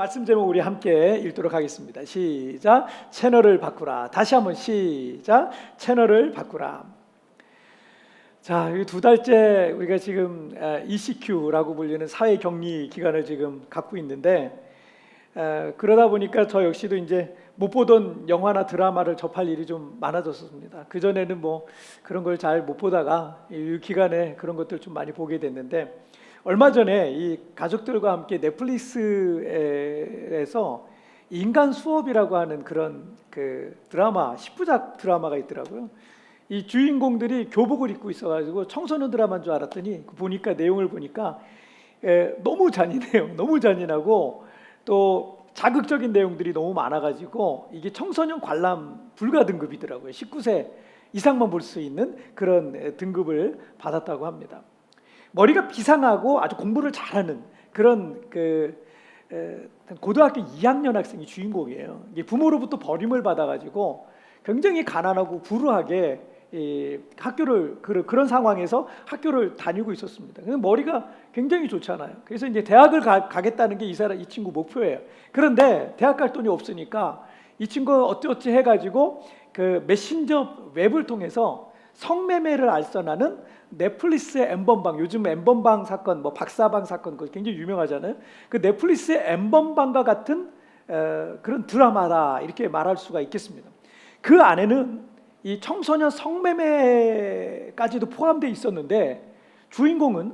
말씀 제목 우리 함께 읽도록 하겠습니다. 시작. 채널을 바꾸라. 다시 한번 시작. 채널을 바꾸라. 자, 이 2달째 우리가 지금 ECQ라고 불리는 사회 격리 기간을 지금 갖고 있는데, 그러다 보니까 저 역시도 이제 못 보던 영화나 드라마를 접할 일이 좀 많아졌습니다. 그 전에는 뭐 그런 걸 잘 못 보다가 이 기간에 그런 것들 좀 많이 보게 됐는데, 얼마 전에 이 가족들과 함께 넷플릭스에서 인간 수업이라고 하는 그런 그 드라마 10부작 드라마가 있더라고요. 이 주인공들이 교복을 입고 있어가지고 청소년 드라마인 줄 알았더니 보니까 내용을 보니까 너무 잔인해요. 너무 잔인하고 또 자극적인 내용들이 너무 많아가지고 이게 청소년 관람 불가 등급이더라고요. 19세 이상만 볼 수 있는 그런 등급을 받았다고 합니다. 머리가 비상하고 아주 공부를 잘하는 그런 고등학교 2학년 학생이 주인공이에요. 이게 부모로부터 버림을 받아가지고 굉장히 가난하고 불우하게 학교를 그런 상황에서 학교를 다니고 있었습니다. 근데 머리가 굉장히 좋잖아요. 그래서 이제 대학을 가겠다는 게 이 친구 목표예요. 그런데 대학 갈 돈이 없으니까 이 친구가 어찌어찌 해가지고 그 메신저 웹을 통해서 성매매를 알선하는 넷플릭스의 엠번방, 요즘 엠번방 사건, 뭐 박사방 사건 그거 굉장히 유명하잖아요. 그 넷플릭스의 엠번방과 같은 그런 드라마다 이렇게 말할 수가 있겠습니다. 그 안에는 이 청소년 성매매까지도 포함되어 있었는데, 주인공은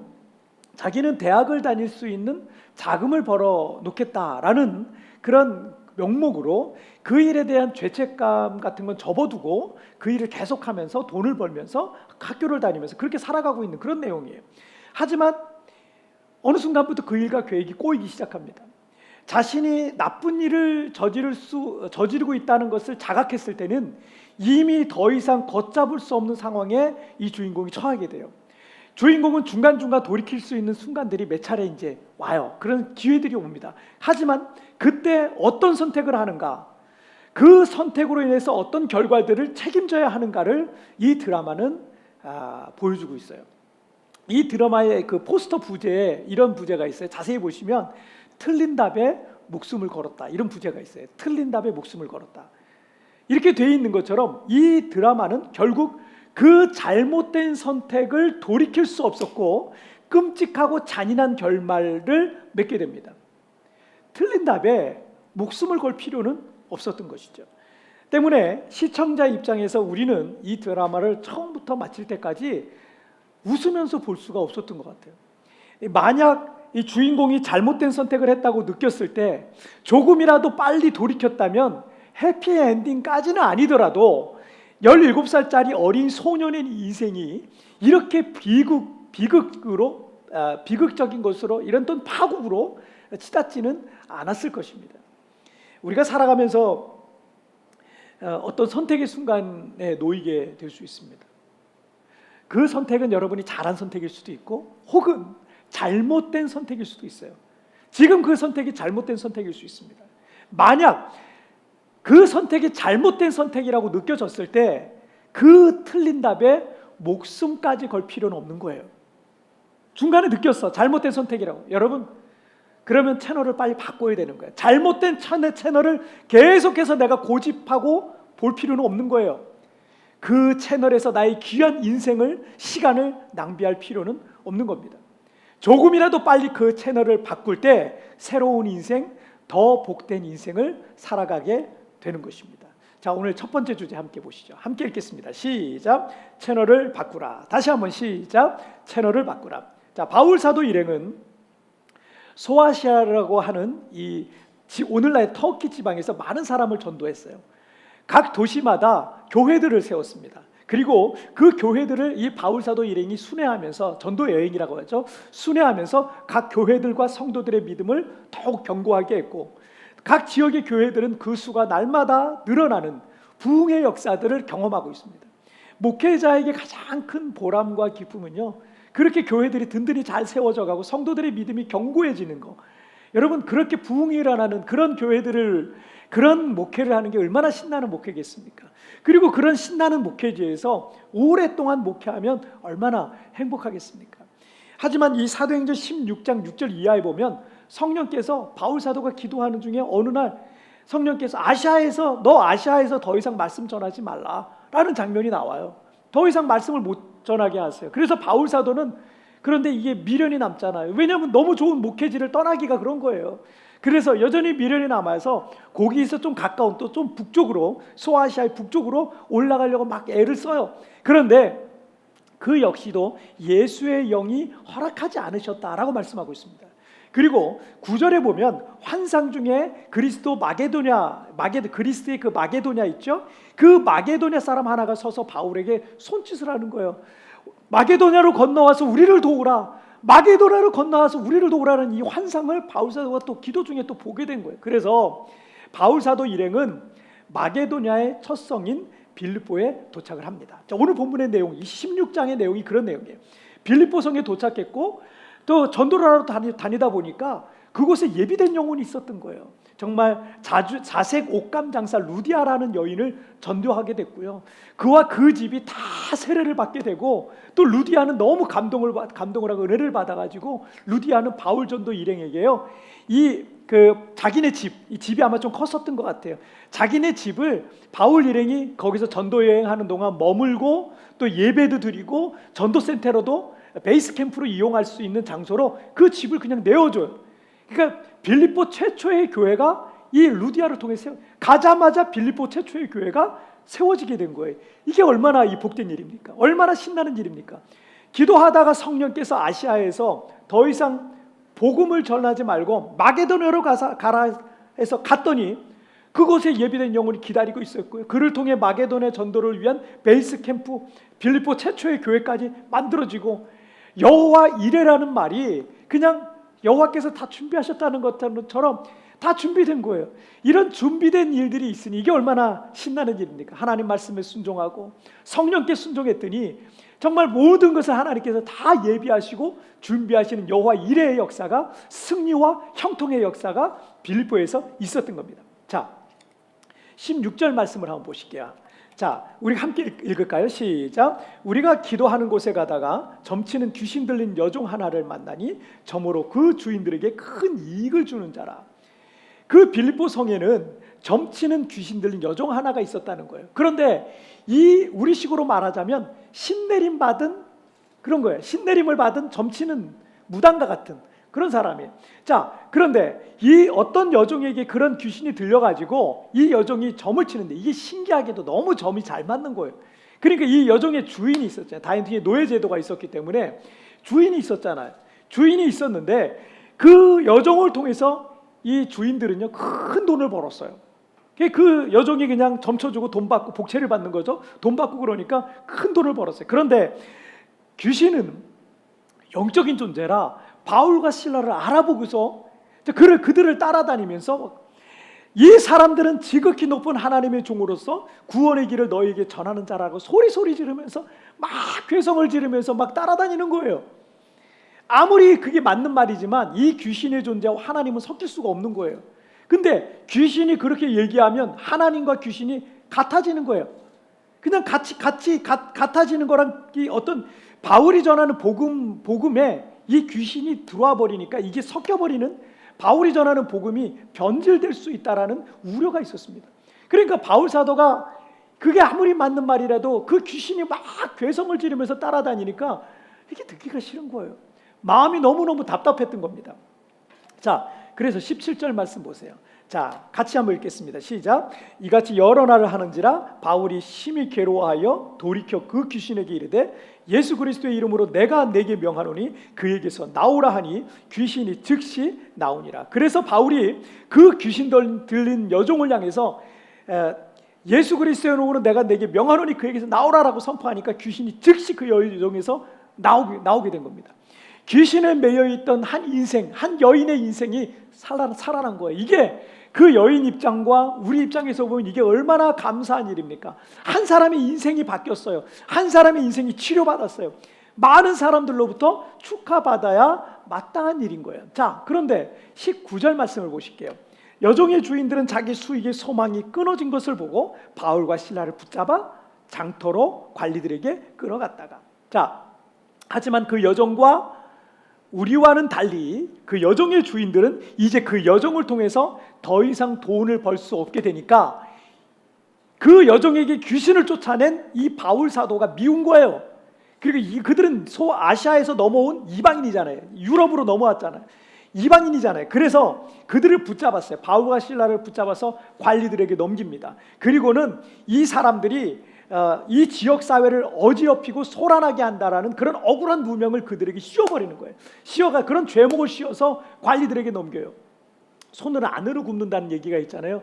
자기는 대학을 다닐 수 있는 자금을 벌어 놓겠다라는 그런 명목으로 그 일에 대한 죄책감 같은 건 접어두고 그 일을 계속하면서 돈을 벌면서 학교를 다니면서 그렇게 살아가고 있는 그런 내용이에요. 하지만 어느 순간부터 그 일과 계획이 꼬이기 시작합니다. 자신이 나쁜 일을 저지르고 있다는 것을 자각했을 때는 이미 더 이상 걷잡을 수 없는 상황에 이 주인공이 처하게 돼요. 주인공은 중간중간 돌이킬 수 있는 순간들이 몇 차례 이제 와요. 그런 기회들이 옵니다. 하지만 그때 어떤 선택을 하는가, 그 선택으로 인해서 어떤 결과들을 책임져야 하는가를 이 드라마는 보여주고 있어요. 이 드라마의 그 포스터 부제에 이런 부제가 있어요. 자세히 보시면 틀린 답에 목숨을 걸었다, 이런 부제가 있어요. 틀린 답에 목숨을 걸었다, 이렇게 돼 있는 것처럼 이 드라마는 결국 그 잘못된 선택을 돌이킬 수 없었고 끔찍하고 잔인한 결말을 맺게 됩니다. 틀린 답에 목숨을 걸 필요는 없었던 것이죠. 때문에 시청자 입장에서 우리는 이 드라마를 처음부터 마칠 때까지 웃으면서 볼 수가 없었던 것 같아요. 만약 이 주인공이 잘못된 선택을 했다고 느꼈을 때 조금이라도 빨리 돌이켰다면 해피엔딩까지는 아니더라도 17살짜리 어린 소년의 인생이 이렇게 비극적인 것으로, 이런 또 파국으로 치닫지는 않았을 것입니다. 우리가 살아가면서 어떤 선택의 순간에 놓이게 될 수 있습니다. 그 선택은 여러분이 잘한 선택일 수도 있고 혹은 잘못된 선택일 수도 있어요. 지금 그 선택이 잘못된 선택일 수 있습니다. 만약 그 선택이 잘못된 선택이라고 느껴졌을 때 그 틀린 답에 목숨까지 걸 필요는 없는 거예요. 중간에 느꼈어, 잘못된 선택이라고. 여러분, 그러면 채널을 빨리 바꿔야 되는 거예요. 잘못된 채널을 계속해서 내가 고집하고 볼 필요는 없는 거예요. 그 채널에서 나의 귀한 인생을, 시간을 낭비할 필요는 없는 겁니다. 조금이라도 빨리 그 채널을 바꿀 때 새로운 인생, 더 복된 인생을 살아가게 되는 것입니다. 자, 오늘 첫 번째 주제 함께 보시죠. 함께 읽겠습니다. 시작. 채널을 바꾸라. 다시 한번 시작. 채널을 바꾸라. 자, 바울 사도 일행은 소아시아라고 하는 이 오늘날 터키 지방에서 많은 사람을 전도했어요. 각 도시마다 교회들을 세웠습니다. 그리고 그 교회들을 이 바울 사도 일행이 순회하면서, 전도 여행이라고 하죠, 순회하면서 각 교회들과 성도들의 믿음을 더욱 견고하게 했고, 각 지역의 교회들은 그 수가 날마다 늘어나는 부흥의 역사들을 경험하고 있습니다. 목회자에게 가장 큰 보람과 기쁨은요, 그렇게 교회들이 든든히 잘 세워져 가고 성도들의 믿음이 견고해지는 거. 여러분, 그렇게 부흥이 일어나는 그런 교회들을, 그런 목회를 하는 게 얼마나 신나는 목회겠습니까? 그리고 그런 신나는 목회지에서 오랫동안 목회하면 얼마나 행복하겠습니까? 하지만 이 사도행전 16장 6절 이하에 보면 성령께서 바울 사도가 기도하는 중에 어느 날 성령께서 아시아에서 더 이상 말씀 전하지 말라라는 장면이 나와요. 더 이상 말씀을 못 전하게 하세요. 그래서 바울 사도는 그런데 이게 미련이 남잖아요. 왜냐하면 너무 좋은 목회지를 떠나기가 그런 거예요. 그래서 여전히 미련이 남아서 거기서 좀 가까운 또 좀 북쪽으로 소아시아의 북쪽으로 올라가려고 막 애를 써요. 그런데 그 역시도 예수의 영이 허락하지 않으셨다라고 말씀하고 있습니다. 그리고 9절에 보면 환상 중에 그리스의 그 마게도냐 있죠? 그 마게도냐 사람 하나가 서서 바울에게 손짓을 하는 거예요. 마게도냐로 건너와서 우리를 도우라. 마게도냐로 건너와서 우리를 도우라는 이 환상을 바울 사도가 또 기도 중에 또 보게 된 거예요. 그래서 바울 사도 일행은 마게도냐의 첫 성인 빌립보에 도착을 합니다. 자, 오늘 본문의 내용, 이 16장의 내용이 그런 내용이에요. 빌립보 성에 도착했고 또 전도를 하러 다니다 보니까 그곳에 예비된 영혼이 있었던 거예요. 정말 자색 옷감 장사 루디아라는 여인을 전도하게 됐고요. 그와 그 집이 다 세례를 받게 되고 또 루디아는 너무 감동을 하고 은혜를 받아가지고 루디아는 바울 전도 일행에게요. 자기네 이 집이 아마 좀 컸었던 것 같아요. 자기네 집을 바울 일행이 거기서 전도 여행하는 동안 머물고 또 예배도 드리고 전도센터로도 베이스 캠프로 이용할 수 있는 장소로 그 집을 그냥 내어줘요. 그러니까 빌립보 최초의 교회가 이 루디아를 통해서 가자마자 빌립보 최초의 교회가 세워지게 된 거예요. 이게 얼마나 이 복된 일입니까? 얼마나 신나는 일입니까? 기도하다가 성령께서 아시아에서 더 이상 복음을 전하지 말고 마게도냐로 가라 해서 갔더니 그곳에 예비된 영혼이 기다리고 있었고요. 그를 통해 마게도냐 전도를 위한 베이스 캠프 빌립보 최초의 교회까지 만들어지고 여호와 이레라는 말이 그냥 여호와께서 다 준비하셨다는 것처럼 다 준비된 거예요. 이런 준비된 일들이 있으니 이게 얼마나 신나는 일입니까? 하나님 말씀에 순종하고 성령께 순종했더니 정말 모든 것을 하나님께서 다 예비하시고 준비하시는 여호와 이레의 역사가, 승리와 형통의 역사가 빌립보에서 있었던 겁니다. 자, 16절 말씀을 한번 보실게요. 자, 우리 함께 읽을까요? 시작. 우리가 기도하는 곳에 가다가 점치는 귀신 들린 여종 하나를 만나니 저모로 그 주인들에게 큰 이익을 주는 자라. 그 빌립보 성에는 점치는 귀신 들린 여종 하나가 있었다는 거예요. 그런데 이 우리식으로 말하자면 신내림 받은 그런 거예요. 신내림을 받은 점치는 무당과 같은 그런 사람이에요. 자, 그런데 이 어떤 여종에게 그런 귀신이 들려가지고 이 여종이 점을 치는데 이게 신기하게도 너무 점이 잘 맞는 거예요. 그러니까 이 여종의 주인이 있었잖아요. 다인팅에 노예 제도가 있었기 때문에 주인이 있었잖아요. 주인이 있었는데 그 여종을 통해서 이 주인들은요 큰 돈을 벌었어요. 그 여종이 그냥 점쳐주고 돈 받고 복채를 받는 거죠. 돈 받고 그러니까 큰 돈을 벌었어요. 그런데 귀신은 영적인 존재라 바울과 실라를 알아보고서 그들을 따라다니면서 이 사람들은 지극히 높은 하나님의 종으로서 구원의 길을 너희에게 전하는 자라고 소리 지르면서 막 괴성을 지르면서 막 따라다니는 거예요. 아무리 그게 맞는 말이지만 이 귀신의 존재와 하나님은 섞일 수가 없는 거예요. 근데 귀신이 그렇게 얘기하면 하나님과 귀신이 같아지는 거예요. 그냥 같이 같아지는 거랑 이 어떤 바울이 전하는 복음에 이 귀신이 들어와 버리니까 이게 섞여 버리는, 바울이 전하는 복음이 변질될 수 있다라는 우려가 있었습니다. 그러니까 바울 사도가 그게 아무리 맞는 말이라도 그 귀신이 막 괴성을 지르면서 따라다니니까 이게 듣기가 싫은 거예요. 마음이 너무너무 답답했던 겁니다. 자, 그래서 17절 말씀 보세요. 자, 같이 한번 읽겠습니다. 시작. 이같이 여러 날을 하는지라 바울이 심히 괴로워하여 돌이켜 그 귀신에게 이르되 예수 그리스도의 이름으로 내가 내게 명하노니 그에게서 나오라 하니 귀신이 즉시 나오니라. 그래서 바울이 그 귀신 들린 여종을 향해서 예수 그리스도의 이름으로 내가 내게 명하노니 그에게서 나오라라고 선포하니까 귀신이 즉시 그 여종에서 나오게 된 겁니다. 귀신에 매여있던 한 여인의 인생이 살아난 거예요. 이게 그 여인 입장과 우리 입장에서 보면 이게 얼마나 감사한 일입니까? 한 사람의 인생이 바뀌었어요. 한 사람의 인생이 치료받았어요. 많은 사람들로부터 축하받아야 마땅한 일인 거예요. 자, 그런데 19절 말씀을 보실게요. 여종의 주인들은 자기 수익의 소망이 끊어진 것을 보고 바울과 실라를 붙잡아 장터로 관리들에게 끌어갔다가, 자, 하지만 그 여종과 우리와는 달리 그 여종의 주인들은 이제 그 여종을 통해서 더 이상 돈을 벌 수 없게 되니까 그 여종에게 귀신을 쫓아낸 이 바울 사도가 미운 거예요. 그리고 그들은 소아시아에서 넘어온 이방인이잖아요. 유럽으로 넘어왔잖아요. 이방인이잖아요. 그래서 그들을 붙잡았어요. 바울과 실라를 붙잡아서 관리들에게 넘깁니다. 그리고는 이 사람들이 이 지역 사회를 어지럽히고 소란하게 한다라는 그런 억울한 누명을 그들에게 씌워버리는 거예요. 그런 죄목을 씌워서 관리들에게 넘겨요. 손을 안으로 굽는다는 얘기가 있잖아요.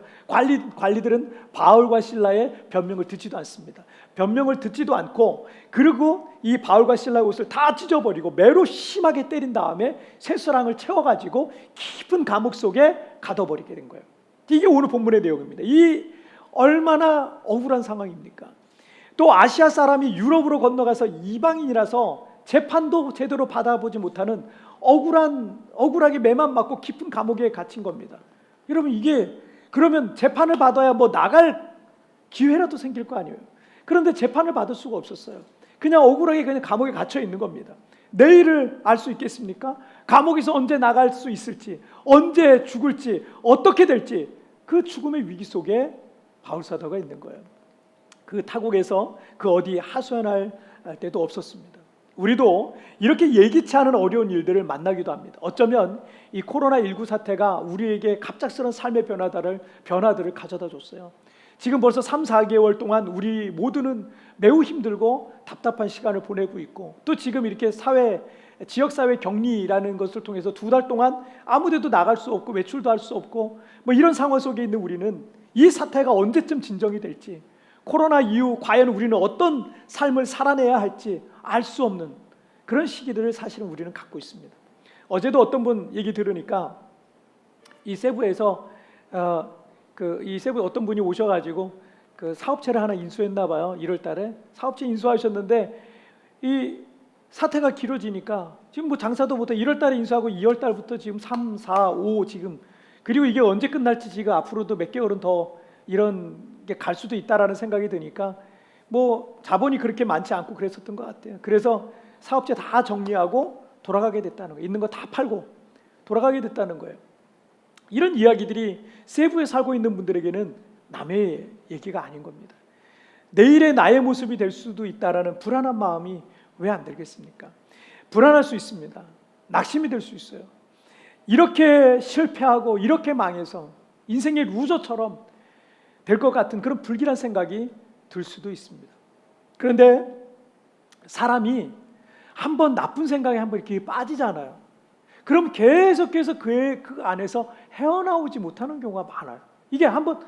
관리들은 바울과 실라의 변명을 듣지도 않습니다. 변명을 듣지도 않고, 그리고 이 바울과 실라의 옷을 다 찢어버리고 매로 심하게 때린 다음에 쇠사랑을 채워가지고 깊은 감옥 속에 가둬버리게 된 거예요. 이게 오늘 본문의 내용입니다. 이 얼마나 억울한 상황입니까? 또 아시아 사람이 유럽으로 건너가서 이방인이라서 재판도 제대로 받아보지 못하는 억울하게 매만 맞고 깊은 감옥에 갇힌 겁니다. 여러분, 이게 그러면 재판을 받아야 뭐 나갈 기회라도 생길 거 아니에요. 그런데 재판을 받을 수가 없었어요. 그냥 억울하게 그냥 감옥에 갇혀 있는 겁니다. 내일을 알 수 있겠습니까? 감옥에서 언제 나갈 수 있을지, 언제 죽을지, 어떻게 될지, 그 죽음의 위기 속에 바울 사도가 있는 거예요. 그 타국에서 그 어디 하소연할 때도 없었습니다. 우리도 이렇게 예기치 않은 어려운 일들을 만나기도 합니다. 어쩌면 이 코로나19 사태가 우리에게 갑작스러운 삶의 변화들을 가져다 줬어요. 지금 벌써 3-4개월 동안 우리 모두는 매우 힘들고 답답한 시간을 보내고 있고, 또 지금 이렇게 지역사회 격리라는 것을 통해서 2달 동안 아무데도 나갈 수 없고 외출도 할 수 없고 뭐 이런 상황 속에 있는 우리는 이 사태가 언제쯤 진정이 될지, 코로나 이후 과연 우리는 어떤 삶을 살아내야 할지 알 수 없는 그런 시기들을 사실은 우리는 갖고 있습니다. 어제도 어떤 분 얘기 들으니까 이 세부에서 이 세부에 어떤 분이 오셔가지고 그 사업체를 하나 인수했나 봐요. 1월달에 사업체 인수하셨는데 이 사태가 길어지니까 지금 뭐 장사도 못해. 1월달에 인수하고 2월달부터 지금 3, 4, 5 지금, 그리고 이게 언제 끝날지 지금 앞으로도 몇 개월은 더 이런 게 갈 수도 있다라는 생각이 드니까 뭐 자본이 그렇게 많지 않고 그랬었던 것 같아요. 그래서 사업체 다 정리하고 돌아가게 됐다는 거예요. 있는 거 다 팔고 돌아가게 됐다는 거예요. 이런 이야기들이 세부에 살고 있는 분들에게는 남의 얘기가 아닌 겁니다. 내일의 나의 모습이 될 수도 있다라는 불안한 마음이 왜 안 들겠습니까? 불안할 수 있습니다. 낙심이 될 수 있어요. 이렇게 실패하고 이렇게 망해서 인생의 루저처럼 될 것 같은 그런 불길한 생각이 들 수도 있습니다. 그런데 사람이 한번 나쁜 생각에 한번 이렇게 빠지잖아요. 그럼 계속해서 그 안에서 헤어나오지 못하는 경우가 많아요. 이게 한번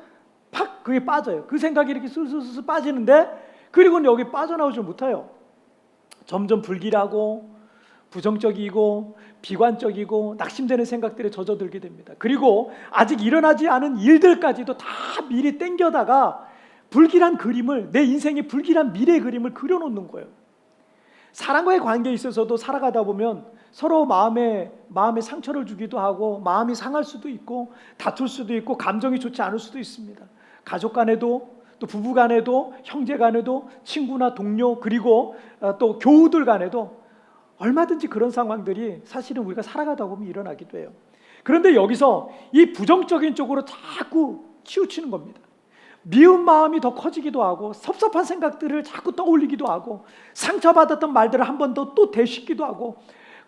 팍 그게 빠져요. 그 생각이 이렇게 슬슬 빠지는데, 그리고는 여기 빠져나오지 못해요. 점점 불길하고 부정적이고 비관적이고 낙심되는 생각들에 젖어들게 됩니다. 그리고 아직 일어나지 않은 일들까지도 다 미리 땡겨다가 불길한 그림을, 내 인생의 불길한 미래 그림을 그려놓는 거예요. 사람과의 관계에 있어서도 살아가다 보면 서로 마음에 상처를 주기도 하고 마음이 상할 수도 있고 다툴 수도 있고 감정이 좋지 않을 수도 있습니다. 가족 간에도, 또 부부 간에도, 형제 간에도, 친구나 동료, 그리고 또 교우들 간에도 얼마든지 그런 상황들이 사실은 우리가 살아가다 보면 일어나기도 해요. 그런데 여기서 이 부정적인 쪽으로 자꾸 치우치는 겁니다. 미운 마음이 더 커지기도 하고 섭섭한 생각들을 자꾸 떠올리기도 하고 상처받았던 말들을 한 번 더 또 되씹기도 하고,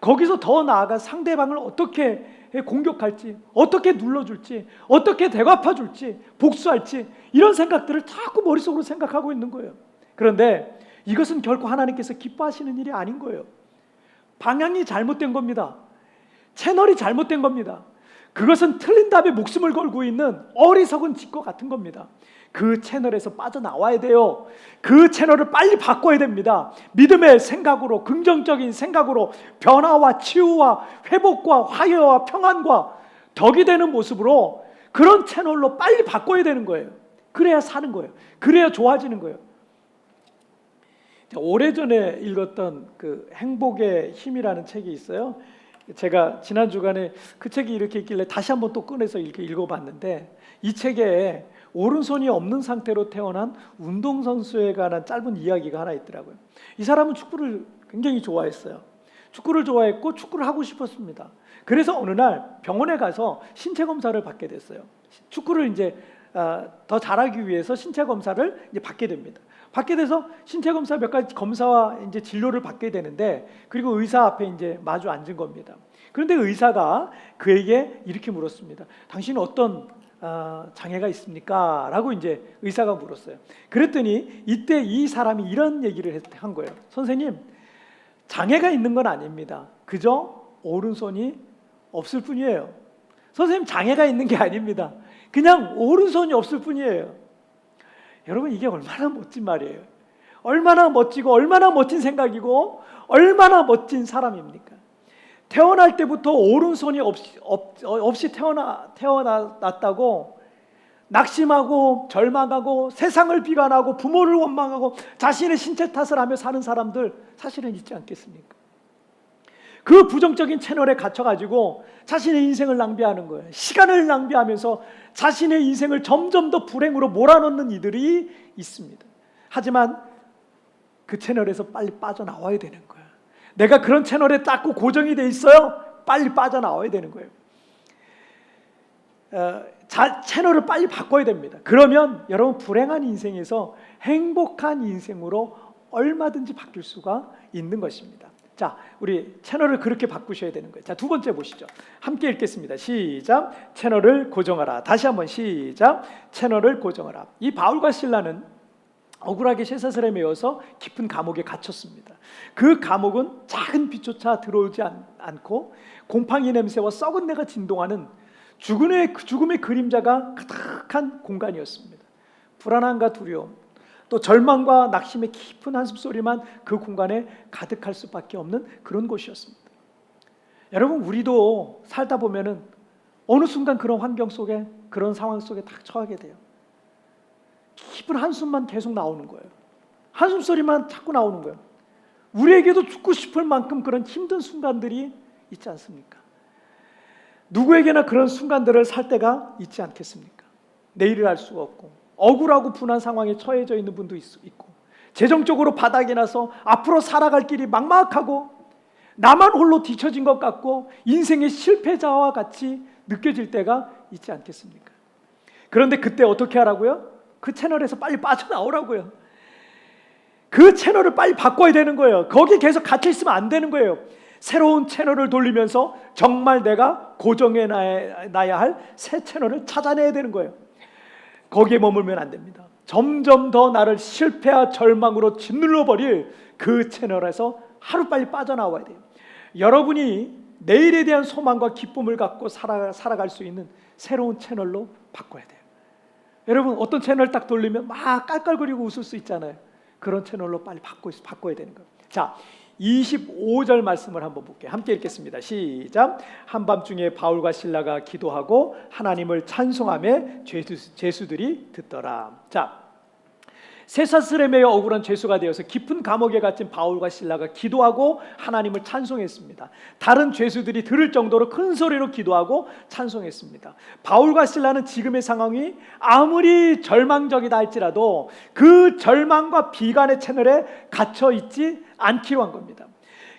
거기서 더 나아가 상대방을 어떻게 공격할지, 어떻게 눌러줄지, 어떻게 되갚아줄지, 복수할지, 이런 생각들을 자꾸 머릿속으로 생각하고 있는 거예요. 그런데 이것은 결코 하나님께서 기뻐하시는 일이 아닌 거예요. 방향이 잘못된 겁니다. 채널이 잘못된 겁니다. 그것은 틀린 답에 목숨을 걸고 있는 어리석은 짓과 같은 겁니다. 그 채널에서 빠져나와야 돼요. 그 채널을 빨리 바꿔야 됩니다. 믿음의 생각으로, 긍정적인 생각으로 변화와 치유와 회복과 화해와 평안과 덕이 되는 모습으로 그런 채널로 빨리 바꿔야 되는 거예요. 그래야 사는 거예요. 그래야 좋아지는 거예요. 오래전에 읽었던 그 행복의 힘이라는 책이 있어요. 제가 지난 주간에 그 책이 이렇게 있길래 다시 한번 또 꺼내서 이렇게 읽어봤는데, 이 책에 오른손이 없는 상태로 태어난 운동선수에 관한 짧은 이야기가 하나 있더라고요. 이 사람은 축구를 굉장히 좋아했어요. 축구를 좋아했고 축구를 하고 싶었습니다. 그래서 어느 날 병원에 가서 신체 검사를 받게 됐어요. 축구를 이제 더 잘하기 위해서 신체 검사를 이제 받게 됩니다. 받게 돼서 신체 검사 몇 가지 검사와 이제 진료를 받게 되는데, 그리고 의사 앞에 이제 마주 앉은 겁니다. 그런데 의사가 그에게 이렇게 물었습니다. 당신은 어떤 장애가 있습니까? 라고 이제 의사가 물었어요. 그랬더니 이때 이 사람이 이런 얘기를 한 거예요. 선생님, 장애가 있는 건 아닙니다. 그저 오른손이 없을 뿐이에요. 선생님, 장애가 있는 게 아닙니다. 그냥 오른손이 없을 뿐이에요. 여러분, 이게 얼마나 멋진 말이에요. 얼마나 멋지고 얼마나 멋진 생각이고 얼마나 멋진 사람입니까? 태어날 때부터 오른손이 없이 태어났다고 낙심하고 절망하고 세상을 비관하고 부모를 원망하고 자신의 신체 탓을 하며 사는 사람들 사실은 있지 않겠습니까? 그 부정적인 채널에 갇혀가지고 자신의 인생을 낭비하는 거예요. 시간을 낭비하면서 자신의 인생을 점점 더 불행으로 몰아넣는 이들이 있습니다. 하지만 그 채널에서 빨리 빠져나와야 되는 거예요. 내가 그런 채널에 딱 고정이 돼 있어요. 빨리 빠져나와야 되는 거예요. 채널을 빨리 바꿔야 됩니다. 그러면 여러분, 불행한 인생에서 행복한 인생으로 얼마든지 바뀔 수가 있는 것입니다. 자, 우리 채널을 그렇게 바꾸셔야 되는 거예요. 자, 두 번째 보시죠. 함께 읽겠습니다. 시작. 채널을 고정하라. 다시 한번 시작. 채널을 고정하라. 이 바울과 실라는 억울하게 쇠사슬에 매여서 깊은 감옥에 갇혔습니다. 그 감옥은 작은 빛조차 들어오지 않고 곰팡이 냄새와 썩은 내가 진동하는 죽음의 그림자가 가득한 공간이었습니다. 불안함과 두려움, 또 절망과 낙심의 깊은 한숨소리만 그 공간에 가득할 수밖에 없는 그런 곳이었습니다. 여러분, 우리도 살다 보면은 어느 순간 그런 환경 속에, 그런 상황 속에 딱 처하게 돼요. 깊은 한숨만 계속 나오는 거예요. 한숨소리만 자꾸 나오는 거예요. 우리에게도 죽고 싶을 만큼 그런 힘든 순간들이 있지 않습니까? 누구에게나 그런 순간들을 살 때가 있지 않겠습니까? 내일을 알 수가 없고 억울하고 분한 상황에 처해져 있는 분도 있고, 재정적으로 바닥이 나서 앞으로 살아갈 길이 막막하고 나만 홀로 뒤처진 것 같고 인생의 실패자와 같이 느껴질 때가 있지 않겠습니까? 그런데 그때 어떻게 하라고요? 그 채널에서 빨리 빠져나오라고요. 그 채널을 빨리 바꿔야 되는 거예요. 거기 계속 갇혀 있으면 안 되는 거예요. 새로운 채널을 돌리면서 정말 내가 고정해 놔야 할 새 채널을 찾아내야 되는 거예요. 거기에 머물면 안 됩니다. 점점 더 나를 실패와 절망으로 짓눌러 버릴 그 채널에서 하루빨리 빠져나와야 돼요. 여러분이 내일에 대한 소망과 기쁨을 갖고 살아갈 수 있는 새로운 채널로 바꿔야 돼요. 여러분, 어떤 채널 딱 돌리면 막 깔깔거리고 웃을 수 있잖아요. 그런 채널로 빨리 바꿔야 되는 거예요. 자, 25절 말씀을 한번 볼게요. 함께 읽겠습니다. 시작. 한밤중에 바울과 실라가 기도하고 하나님을 찬송하며 죄수들이 듣더라. 자, 쇠사슬에 매여 억울한 죄수가 되어서 깊은 감옥에 갇힌 바울과 실라가 기도하고 하나님을 찬송했습니다. 다른 죄수들이 들을 정도로 큰 소리로 기도하고 찬송했습니다. 바울과 실라는 지금의 상황이 아무리 절망적이다 할지라도 그 절망과 비관의 채널에 갇혀 있지 않기로 한 겁니다.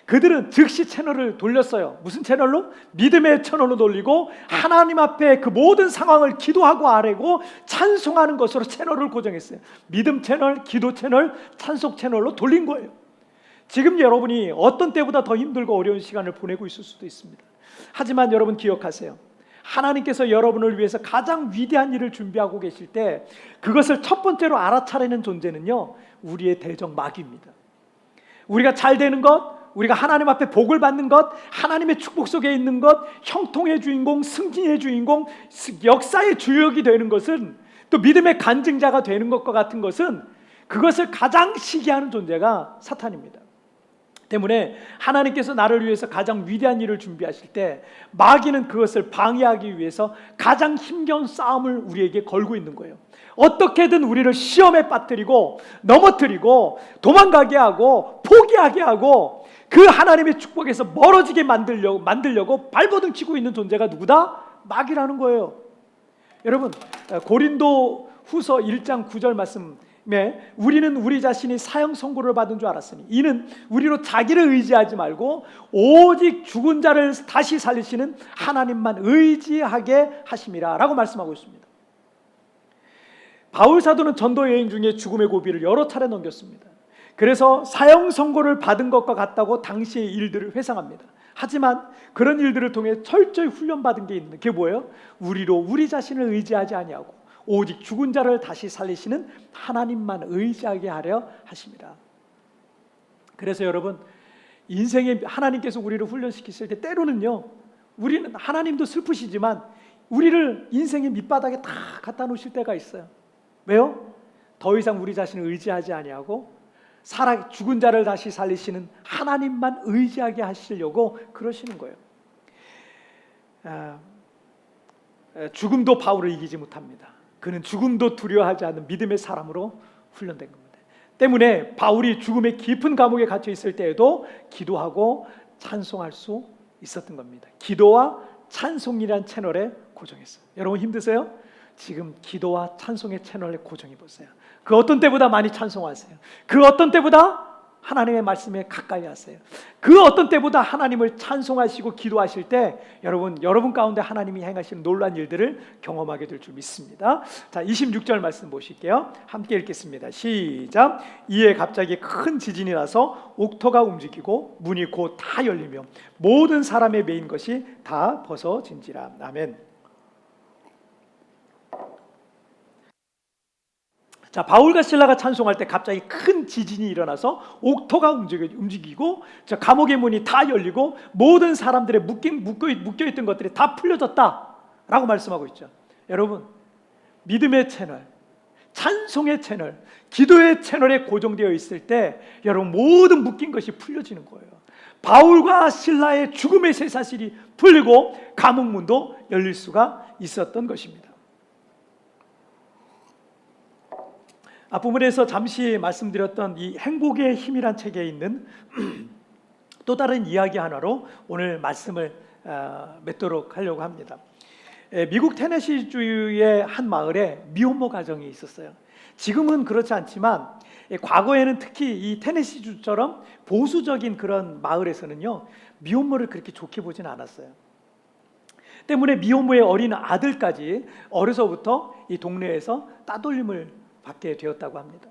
그들은 즉시 채널을 돌렸어요. 무슨 채널로? 믿음의 채널로 돌리고 하나님 앞에 그 모든 상황을 기도하고 아뢰고 찬송하는 것으로 채널을 고정했어요. 믿음 채널, 기도 채널, 찬송 채널로 돌린 거예요. 지금 여러분이 어떤 때보다 더 힘들고 어려운 시간을 보내고 있을 수도 있습니다. 하지만 여러분 기억하세요. 하나님께서 여러분을 위해서 가장 위대한 일을 준비하고 계실 때 그것을 첫 번째로 알아차리는 존재는요, 우리의 대적 마귀입니다. 우리가 잘 되는 것, 우리가 하나님 앞에 복을 받는 것, 하나님의 축복 속에 있는 것, 형통의 주인공, 승진의 주인공, 역사의 주역이 되는 것은, 또 믿음의 간증자가 되는 것과 같은 것은 그것을 가장 시기하는 존재가 사탄입니다. 때문에 하나님께서 나를 위해서 가장 위대한 일을 준비하실 때 마귀는 그것을 방해하기 위해서 가장 힘겨운 싸움을 우리에게 걸고 있는 거예요. 어떻게든 우리를 시험에 빠뜨리고 넘어뜨리고 도망가게 하고 포기하게 하고 그 하나님의 축복에서 멀어지게 만들려고 발버둥 치고 있는 존재가 누구다? 마귀라는 거예요. 여러분, 고린도 후서 1장 9절 말씀 우리는 우리 자신이 사형 선고를 받은 줄 알았으니 이는 우리로 자기를 의지하지 말고 오직 죽은 자를 다시 살리시는 하나님만 의지하게 하심이라 라고 말씀하고 있습니다. 바울 사도는 전도 여행 중에 죽음의 고비를 여러 차례 넘겼습니다. 그래서 사형 선고를 받은 것과 같다고 당시의 일들을 회상합니다. 하지만 그런 일들을 통해 철저히 훈련받은 게 있는데 그게 뭐예요? 우리로 우리 자신을 의지하지 아니하고 오직 죽은 자를 다시 살리시는 하나님만 의지하게 하려 하십니다. 그래서 여러분, 인생에 하나님께서 우리를 훈련시키실 때 때로는요, 우리는 하나님도 슬프시지만 우리를 인생의 밑바닥에 다 갖다 놓으실 때가 있어요. 왜요? 더 이상 우리 자신을 의지하지 아니하고 죽은 자를 다시 살리시는 하나님만 의지하게 하시려고 그러시는 거예요. 죽음도 바울을 이기지 못합니다. 그는 죽음도 두려워하지 않는 믿음의 사람으로 훈련된 겁니다. 때문에 바울이 죽음의 깊은 감옥에 갇혀 있을 때에도 기도하고 찬송할 수 있었던 겁니다. 기도와 찬송이란 채널에 고정했어요. 여러분 힘드세요? 지금 기도와 찬송의 채널에 고정해 보세요. 그 어떤 때보다 많이 찬송하세요. 그 어떤 때보다 하나님의 말씀에 가까이 하세요. 그 어떤 때보다 하나님을 찬송하시고 기도하실 때 여러분 가운데 하나님이 행하시는 놀라운 일들을 경험하게 될 줄 믿습니다. 자, 26절 말씀 보실게요. 함께 읽겠습니다. 시작. 이에 갑자기 큰 지진이 나서 옥토가 움직이고 문이 곧 다 열리며 모든 사람의 매인 것이 다 벗어진지라. 아멘. 자, 바울과 실라가 찬송할 때 갑자기 큰 지진이 일어나서 옥토가 움직이고 저 감옥의 문이 다 열리고 모든 사람들의 묶여있던 것들이 다 풀려졌다라고 말씀하고 있죠. 여러분, 믿음의 채널, 찬송의 채널, 기도의 채널에 고정되어 있을 때 여러분 모든 묶인 것이 풀려지는 거예요. 바울과 실라의 죽음의 새 사실이 풀리고 감옥 문도 열릴 수가 있었던 것입니다. 앞부분에서 잠시 말씀드렸던 이 행복의 힘이란 책에 있는 또 다른 이야기 하나로 오늘 말씀을 맺도록 하려고 합니다. 미국 테네시주의 한 마을에 미혼모 가정이 있었어요. 지금은 그렇지 않지만 과거에는 특히 이 테네시주처럼 보수적인 그런 마을에서는요, 미혼모를 그렇게 좋게 보진 않았어요. 때문에 미혼모의 어린 아들까지 어려서부터 이 동네에서 따돌림을 받게 되었다고 합니다.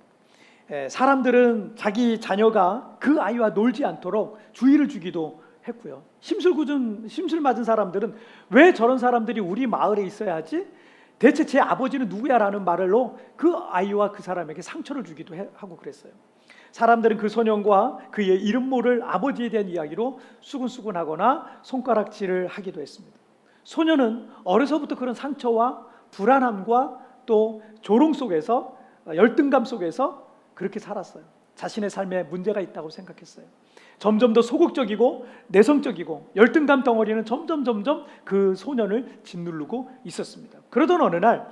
사람들은 자기 자녀가 그 아이와 놀지 않도록 주의를 주기도 했고요. 심술 맞은 사람들은 왜 저런 사람들이 우리 마을에 있어야 하지? 대체 제 아버지는 누구야라는 말로 그 아이와 그 사람에게 상처를 주기도 하고 그랬어요. 사람들은 그 소년과 그의 이름 모를 아버지에 대한 이야기로 수근수근하거나 손가락질을 하기도 했습니다. 소년은 어려서부터 그런 상처와 불안함과 또 조롱 속에서 열등감 속에서 그렇게 살았어요. 자신의 삶에 문제가 있다고 생각했어요. 점점 더 소극적이고 내성적이고 열등감 덩어리는 점점 그 소년을 짓누르고 있었습니다. 그러던 어느 날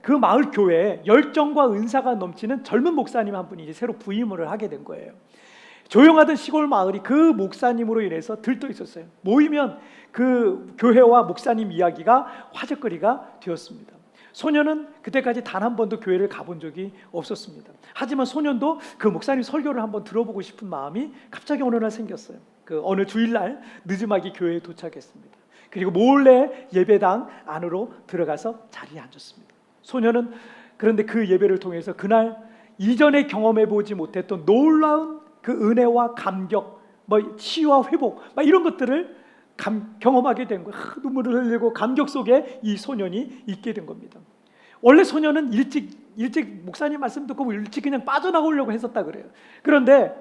그 마을 교회에 열정과 은사가 넘치는 젊은 목사님 한 분이 이제 새로 부임을 하게 된 거예요. 조용하던 시골 마을이 그 목사님으로 인해서 들떠 있었어요. 모이면 그 교회와 목사님 이야기가 화제거리가 되었습니다. 소년은 그때까지 단 한 번도 교회를 가본 적이 없었습니다. 하지만 소년도 그 목사님 설교를 한번 들어보고 싶은 마음이 갑자기 어느 날 생겼어요. 그 어느 주일날 늦음하게 교회에 도착했습니다. 그리고 몰래 예배당 안으로 들어가서 자리에 앉았습니다. 소년은 그런데 그 예배를 통해서 그날 이전에 경험해보지 못했던 놀라운 그 은혜와 감격, 치유와 회복, 이런 것들을 경험하게 된 거예요. 눈물을 흘리고 감격 속에 이 소년이 있게 된 겁니다. 원래 소년은 일찍 목사님 말씀 듣고 일찍 그냥 빠져나오려고 했었다 그래요. 그런데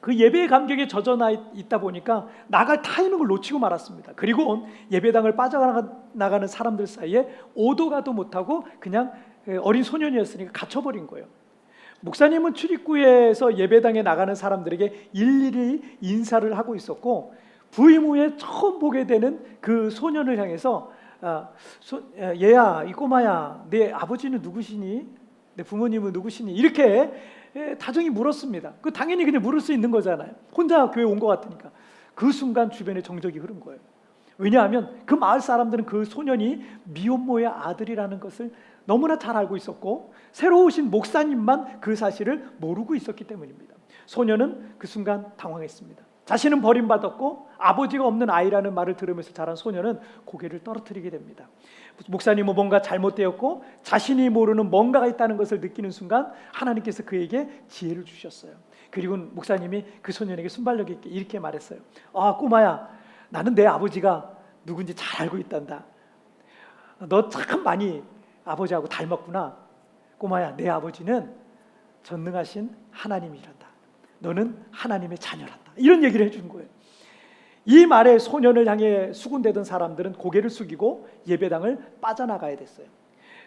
그 예배의 감격에 젖어 있다 보니까 나갈 타이밍을 놓치고 말았습니다. 그리고 예배당을 빠져나가는 사람들 사이에 오도 가도 못하고 그냥 어린 소년이었으니까 갇혀버린 거예요. 목사님은 출입구에서 예배당에 나가는 사람들에게 일일이 인사를 하고 있었고, 부임 후에 처음 보게 되는 그 소년을 향해서 얘야, 이 꼬마야, 내 아버지는 누구시니? 내 부모님은 누구시니? 이렇게 다정히 물었습니다. 그 당연히 그냥 물을 수 있는 거잖아요. 혼자 교회 온 것 같으니까. 그 순간 주변에 정적이 흐른 거예요. 왜냐하면 그 마을 사람들은 그 소년이 미혼모의 아들이라는 것을 너무나 잘 알고 있었고 새로 오신 목사님만 그 사실을 모르고 있었기 때문입니다. 소년은 그 순간 당황했습니다. 자신은 버림받았고 아버지가 없는 아이라는 말을 들으면서 자란 소년은 고개를 떨어뜨리게 됩니다. 목사님은 뭔가 잘못되었고 자신이 모르는 뭔가가 있다는 것을 느끼는 순간 하나님께서 그에게 지혜를 주셨어요. 그리고 목사님이 그 소년에게 순발력 있게 이렇게 말했어요. 아, 꼬마야, 나는 내 아버지가 누군지 잘 알고 있단다. 너 참 많이 아버지하고 닮았구나. 꼬마야, 내 아버지는 전능하신 하나님이란다. 너는 하나님의 자녀란다. 이런 얘기를 해준 거예요. 이 말에 소년을 향해 수군대던 사람들은 고개를 숙이고 예배당을 빠져나가야 됐어요.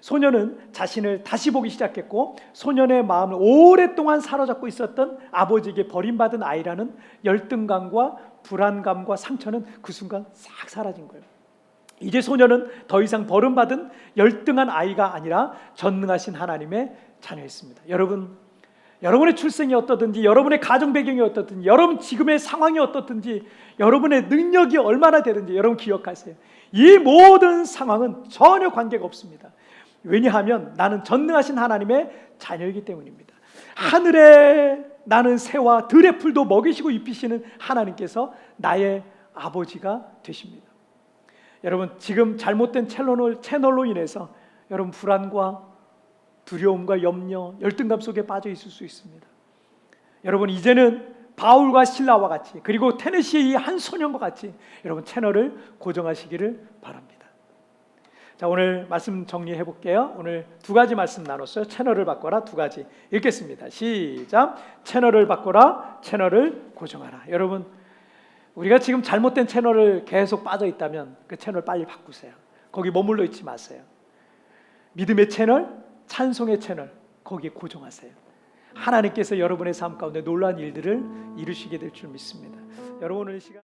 소년은 자신을 다시 보기 시작했고 소년의 마음을 오랫동안 사로잡고 있었던 아버지에게 버림받은 아이라는 열등감과 불안감과 상처는 그 순간 싹 사라진 거예요. 이제 소년은 더 이상 버림받은 열등한 아이가 아니라 전능하신 하나님의 자녀였습니다. 여러분의 출생이 어떻든지, 여러분의 가정 배경이 어떻든지, 여러분 지금의 상황이 어떻든지, 여러분의 능력이 얼마나 되든지 여러분 기억하세요. 이 모든 상황은 전혀 관계가 없습니다. 왜냐하면 나는 전능하신 하나님의 자녀이기 때문입니다. 하늘에 나는 새와 들의 풀도 먹이시고 입히시는 하나님께서 나의 아버지가 되십니다. 여러분 지금 잘못된 채널로 인해서 여러분 불안과 두려움과 염려, 열등감 속에 빠져 있을 수 있습니다. 여러분 이제는 바울과 실라와 같이 그리고 테네시의 이 한 소년과 같이 여러분 채널을 고정하시기를 바랍니다. 자, 오늘 말씀 정리해 볼게요. 오늘 두 가지 말씀 나눴어요. 채널을 바꿔라 두 가지 읽겠습니다. 시작. 채널을 바꿔라, 채널을 고정하라. 여러분 우리가 지금 잘못된 채널을 계속 빠져 있다면 그 채널 빨리 바꾸세요. 거기 머물러 있지 마세요. 믿음의 채널, 찬송의 채널 거기에 고정하세요. 하나님께서 여러분의 삶 가운데 놀라운 일들을 이루시게 될 줄 믿습니다. 여러분 오늘 시간